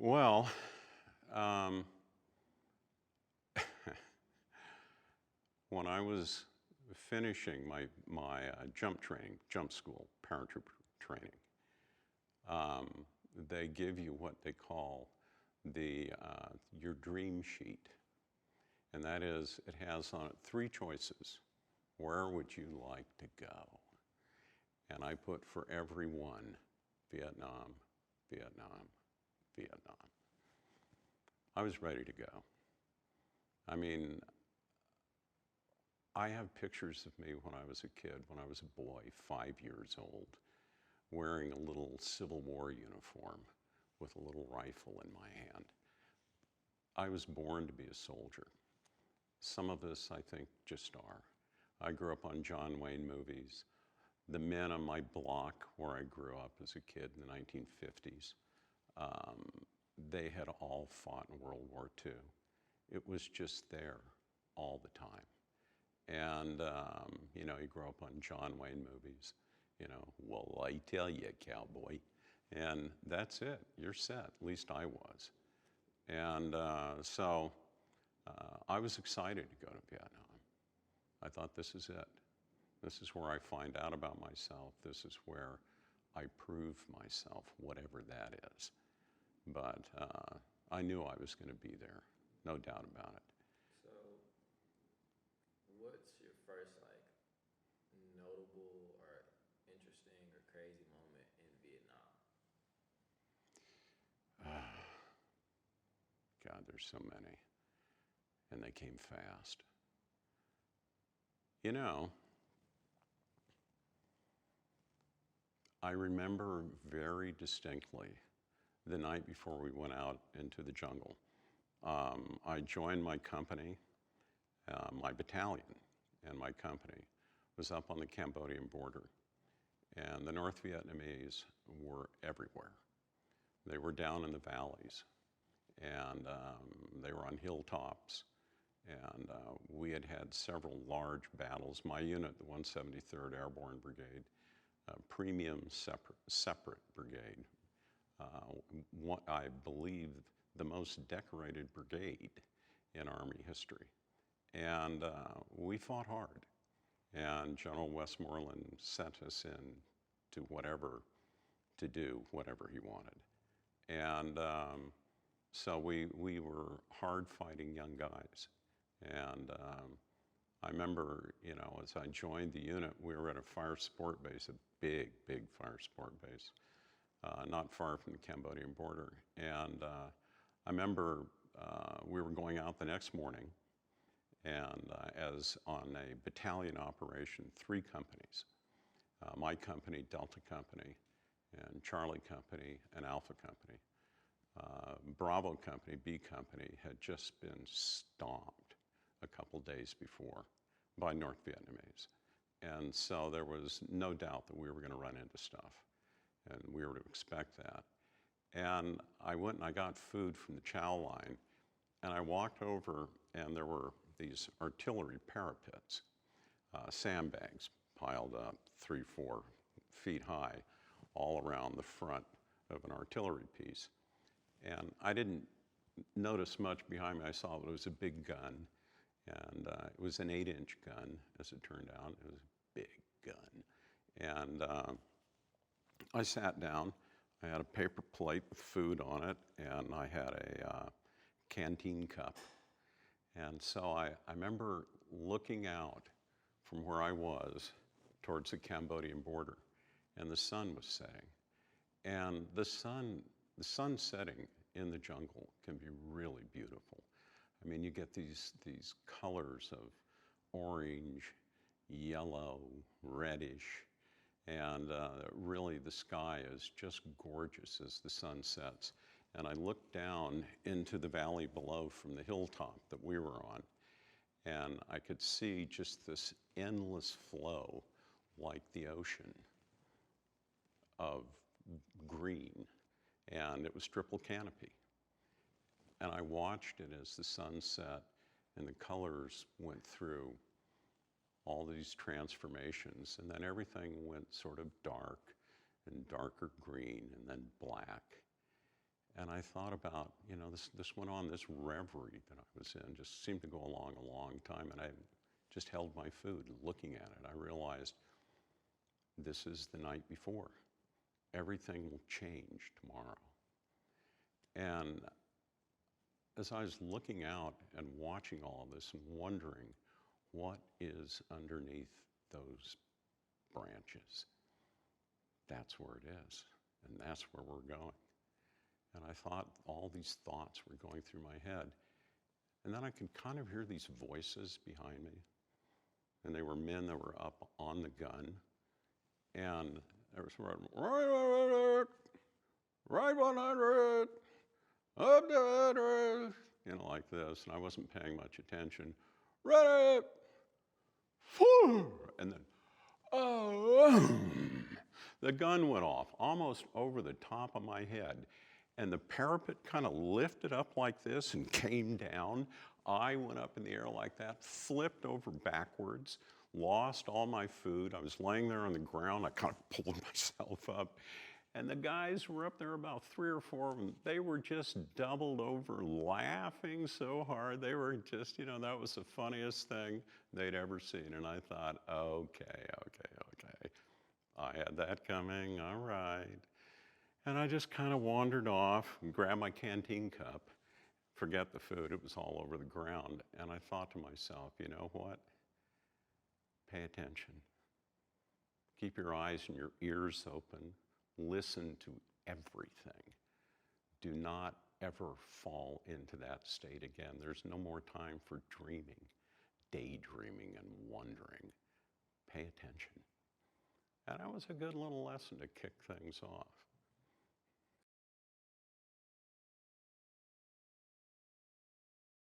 Well, um, when I was finishing my jump school, paratrooper training, they give you what they call your dream sheet, and that is it has on it three choices. Where would you like to go? And I put for every one, Vietnam, Vietnam, Vietnam. I was ready to go. I mean, I have pictures of me when I was a kid, when I was a boy, 5 years old, wearing a little Civil War uniform with a little rifle in my hand. I was born to be a soldier. Some of us, I think, just are. I grew up on John Wayne movies. The men on my block where I grew up as a kid in the 1950s, they had all fought in World War II. It was just there all the time. And, you grow up on John Wayne movies, well, I tell you, cowboy. And that's it. You're set. At least I was. And so I was excited to go to Vietnam. I thought, this is it. This is where I find out about myself. This is where I prove myself, whatever that is. But I knew I was going to be there, no doubt about it. So, what's your first notable or interesting or crazy moment in Vietnam? God, there's so many, and they came fast. You know, I remember very distinctly the night before we went out into the jungle. I joined my company, my battalion, and my company was up on the Cambodian border. And the North Vietnamese were everywhere. They were down in the valleys, and they were on hilltops. And we had had several large battles. My unit, the 173rd Airborne Brigade, premium separate brigade, I believe the most decorated brigade in Army history. And we fought hard. And General Westmoreland sent us in to do whatever he wanted. And so we were hard-fighting young guys. And I remember, as I joined the unit, we were at a fire sport base, a big, big fire sport base, not far from the Cambodian border. And I remember we were going out the next morning, and as on a battalion operation, 3 companies, my company, Delta Company, and Charlie Company, and Alpha Company. Bravo Company, B Company, had just been stomped a couple days before by North Vietnamese. And so there was no doubt that we were going to run into stuff, and we were to expect that. And I went and I got food from the chow line, and I walked over, and there were these artillery parapets, sandbags piled up 3-4 feet high all around the front of an artillery piece. And I didn't notice much behind me. I saw it was a big gun, and it was an 8-inch gun, as it turned out. It was a big gun. And I sat down. I had a paper plate with food on it, and I had a canteen cup. And so I remember looking out from where I was towards the Cambodian border, and the sun was setting. And the sun setting in the jungle can be really beautiful. I mean, you get these colors of orange, yellow, reddish, and really the sky is just gorgeous as the sun sets. And I looked down into the valley below from the hilltop that we were on, and I could see just this endless flow, like the ocean, of green, and it was triple canopy. And I watched it as the sun set and the colors went through all these transformations, and then everything went sort of dark and darker green and then black. And I thought about, this went on, this reverie that I was in just seemed to go along a long time, and I just held my food looking at it. I realized this is the night before. Everything will change tomorrow. And as I was looking out and watching all of this and wondering what is underneath those branches, that's where it is, and that's where we're going. And I thought all these thoughts were going through my head. And then I could kind of hear these voices behind me. And they were men that were up on the gun. And there was right 100, up to 100, like this. And I wasn't paying much attention. Ready, fire! And then, oh, the gun went off almost over the top of my head. And the parapet kind of lifted up like this and came down. I went up in the air like that, flipped over backwards, lost all my food. I was laying there on the ground. I kind of pulled myself up. And the guys were up there, about 3 or 4 of them. They were just doubled over, laughing so hard. They were just, that was the funniest thing they'd ever seen. And I thought, okay. I had that coming, all right. And I just kind of wandered off and grabbed my canteen cup, forget the food, it was all over the ground. And I thought to myself, you know what? Pay attention. Keep your eyes and your ears open. Listen to everything. Do not ever fall into that state again. There's no more time for dreaming, daydreaming, and wondering. Pay attention. And that was a good little lesson to kick things off.